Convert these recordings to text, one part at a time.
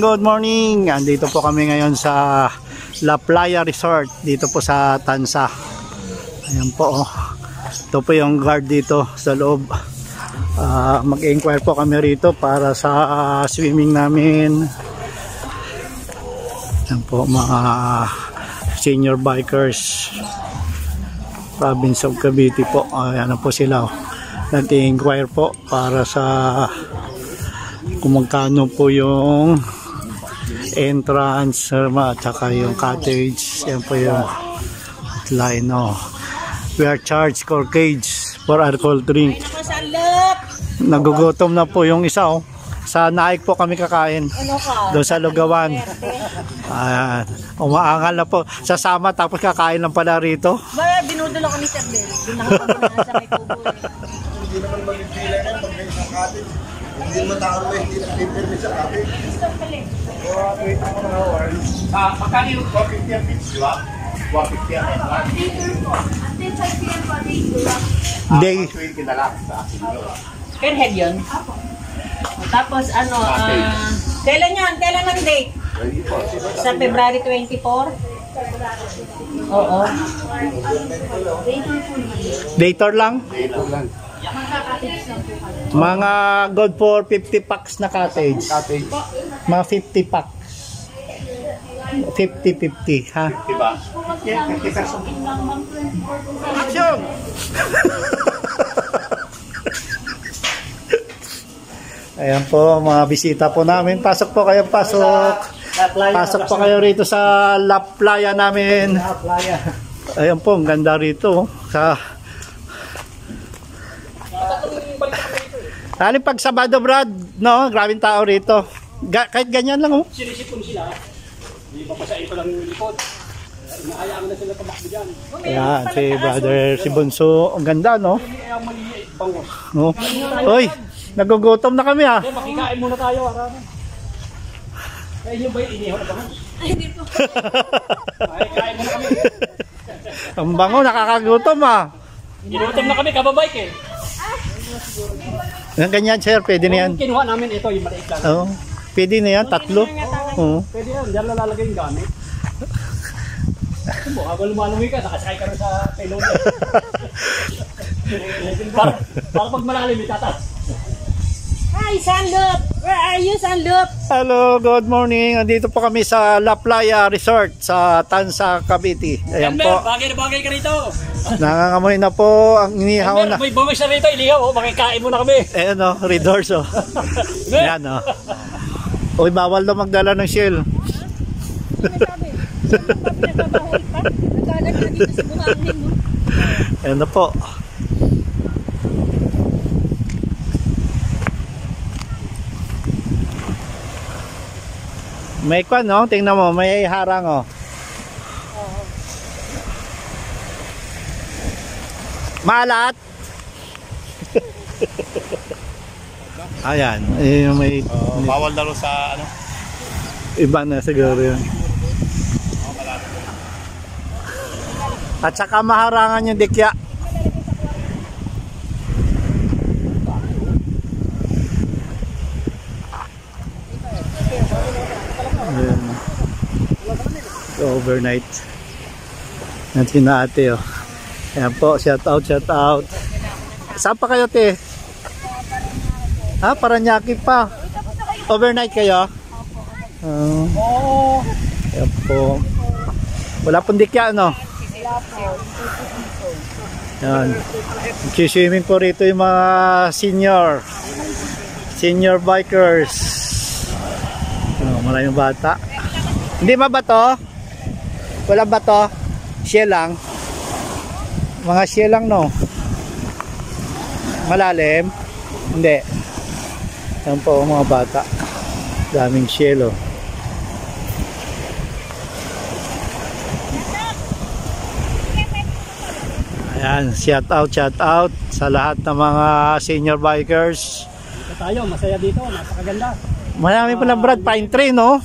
Good morning. Andito po kami ngayon sa La Playa Resort dito po sa Tansa. Ayan po. Ito po yung guard dito sa loob. Mag-inquire po kami rito para sa swimming namin. Ayan po mga senior bikers province of Cavite po. Ayan po sila. Nag-inquire po para sa kung magkano po yung entrance at saka yung cottage. Yan po yung line. We are charged for cage for alcohol drink. Nagugutom na po yung isa. Sa Naik po kami kakain doon sa Lugawan. Umaangal na po sasama tapos kakain lang pala rito. Binudol ako ni Sir Bel. Doon nakapagpunta sa may kubo. Hindi naman magpipila yan pag may isang cottage. Hindi naman tao na hindi nag-permit sa cottage. Wait ako na hours. Magkano yung 450 ang pitch, di ba? 450 ang Day 20 na lang sa akin. Per head yun? Tapos ano, kailan yun? Kailan ang date? Sa February 24? Oo. Dator lang? Mga good for 50 packs na cottage. Mga 50 packs. 50-50 ha? Diba? Action! Ayan po, mga bisita po namin. Pasok po kayo, pasok. Pasok po kayo rito sa La Playa namin. Ayan po, ang ganda rito. Lalo pag Sabado, Brad, no? Grabing tao rito. Kahit ganyan lang, oh. Sinisipon sila. Hindi pa sa ito lang yung likod. Inaayaan na sila tamakbo dyan. Ayan, si brother, si Bunso. Ang ganda, no? Kaya maliit, bangos. No? Uy, nagugutom na kami, ha? Makikain muna tayo, arami. Kaya yun ba yung inihaw na bangos? Ay, hindi po. Makikain muna kami. Ang bango, nakakagutom, ha? Ginutom na kami, kababike eh. Ang ganyan, sir, pwede na yan. Yung kinuha namin ito, yung maliit lang. Oo. Pwede na yan, tatlo. Oo. Pwede yan, dyan lalagay yung gamit. Habang lumalungi ka, nakasakay ka rin sa payload. para pag malalim, itatas. Hi, Sanloop! Where are you, Sanloop? Hello, good morning. Andito po kami sa La Playa Resort sa Tansa, Cavite. Ayan po. Bagay na bagay ka rito. Nangangamoy na po ang inihaw na. May bumis na rito, ilihaw. Makikain muna kami. Ayan o, Red Horse o. Ayan o. Uy, bawal na magdala ng shell. Ayan na po. May kwan, no? Tingnan mo, may harang, oh. Maalat. Ayan, may Bawal laro sa ano? iba na siguro yun. At saka maharangan yung dikya. Ayan. Overnight natin na ate, oh. Ayan po, shout out. Saan pa kayo, te? Ha, Paranaque pa. Overnight kayo? Ayan po. Wala pong dikya, no? Ayan. Swimming po rito yung mga senior bikers. Maraming bata. Hindi ba bato? Wala bato? Siya lang. Mga siya lang, no? Malalim? Hindi. Yan po mga bata. Daming shell, oh. Ayan, shout out sa lahat ng mga senior bikers. Dito tayo, masaya dito, napakaganda. Marami pala Brad, pine tree no?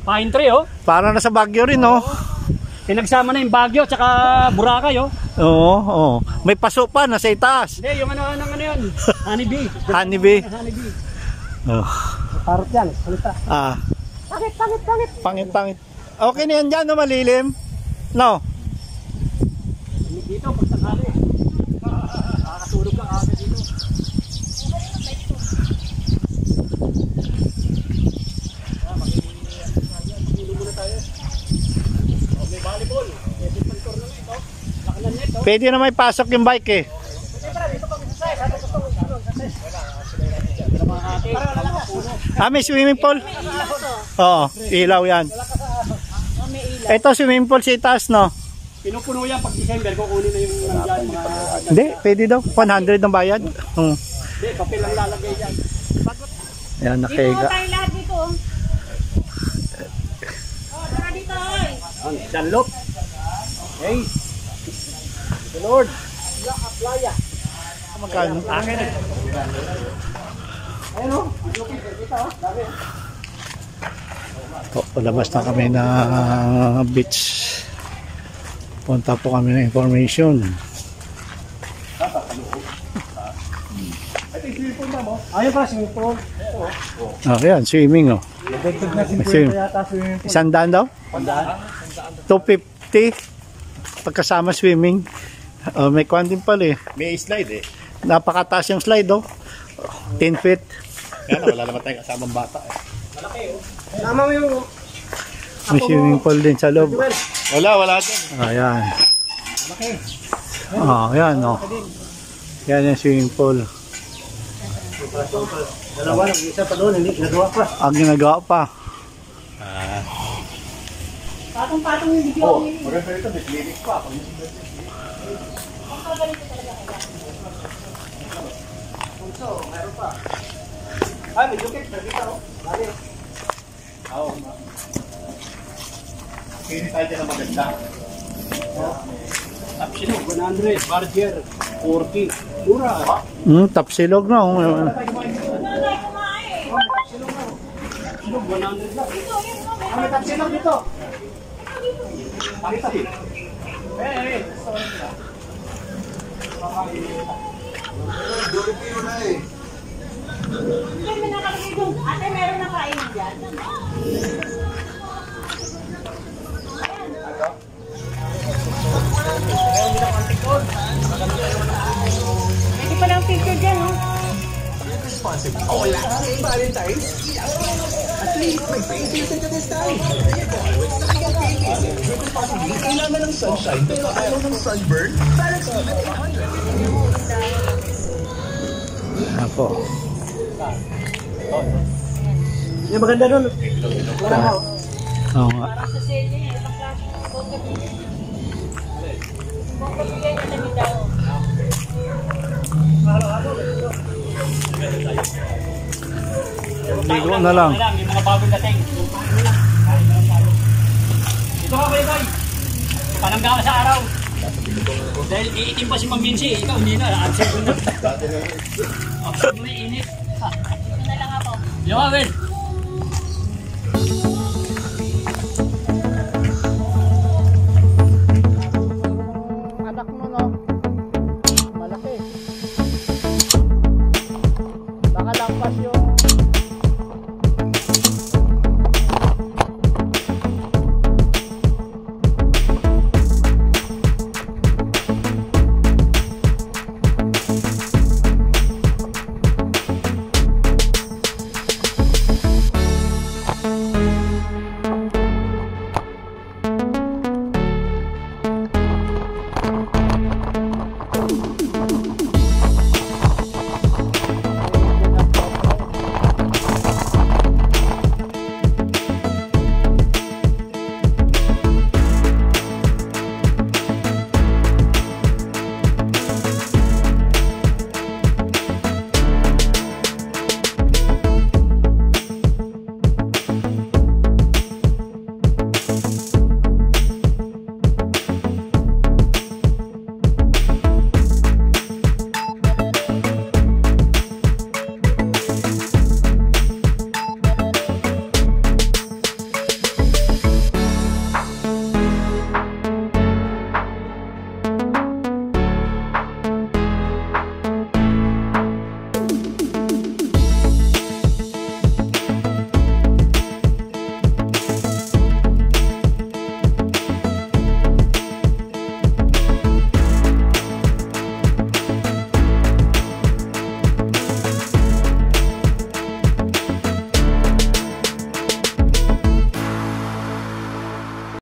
Pine tree oh. Para na sa Baguio rin no? Pinagsama na yung Baguio tsaka Boracay oh. Oo, oo. May paso pa, nasa itaas. Hindi, yung ano yun? Honeybee. Honeybee. Honeybee. Oh. Parot yan, salita. Ah, Pangit. pangit. Okay na yan dyan, no? Malilim. No? Dito, pag sakali. Nakakatulog ka agad dito. May volleyball. Pwede na may pasok yung bike eh. May swimming pool? Oo, ilaw yan. Ito swimming pool sa itaas, no? Pinupuno yan pag December, kukunin na yung nandyan mga... Hindi, pwede daw. 100 ang bayad. Hindi, papel lang lalagay yan. Ayan, Dito nakaiga. tayo lahat dito. Tara dito, oy. Ang Dunlop. Hey. The Lord. Playa. Magkano? Akin eh. Ayun o. Palabas na kami na beach. Punta po kami ng information. Ayun pa, swimming pool. Ayan, swimming oh. Swim. 100 daw? 250 pagkasama swimming. May kwan din pala eh. May slide eh. Napakataas yung slide oh. 10 feet. Kaya na, wala naman tayong kasamang bata eh. Tama mo yung... May swimming pool din sa loob. Wala dyan. Ayan. Ayan oh. Yan yung swimming pool. Dalawa lang, isa pa doon, hindi ginagawa pa. Ginagawa pa. Patong-patong yung video. Maganda ito, may clinic pa. Ay, may dukit, nakita ko. Dali. Kini tayo dyan na maganda. Tapsilog, 100. Barger, 40. Mura. Tapsilog na oh. Ano tayo kumain? Tapsilog, 100 lang. May tapsilog dito. Pakita. Eh. Hindi, may nakalagay doon. Ate, meron na kain dyan. Hindi pa lang picture dyan, oh. Apo. Yung maganda doon. Oo nga. Para sa sale niya, ibang klase. Bongga bigay na lang daw. Ligo na lang. Yung mga bagong dating. Ito ka, Bay. Palangga ka sa araw. Dahil iitim pa si Ma'am Mincy. Ikaw hindi na. Absent mo na. Absent mo na init. Ito na lang ako. Yung ka, Ben.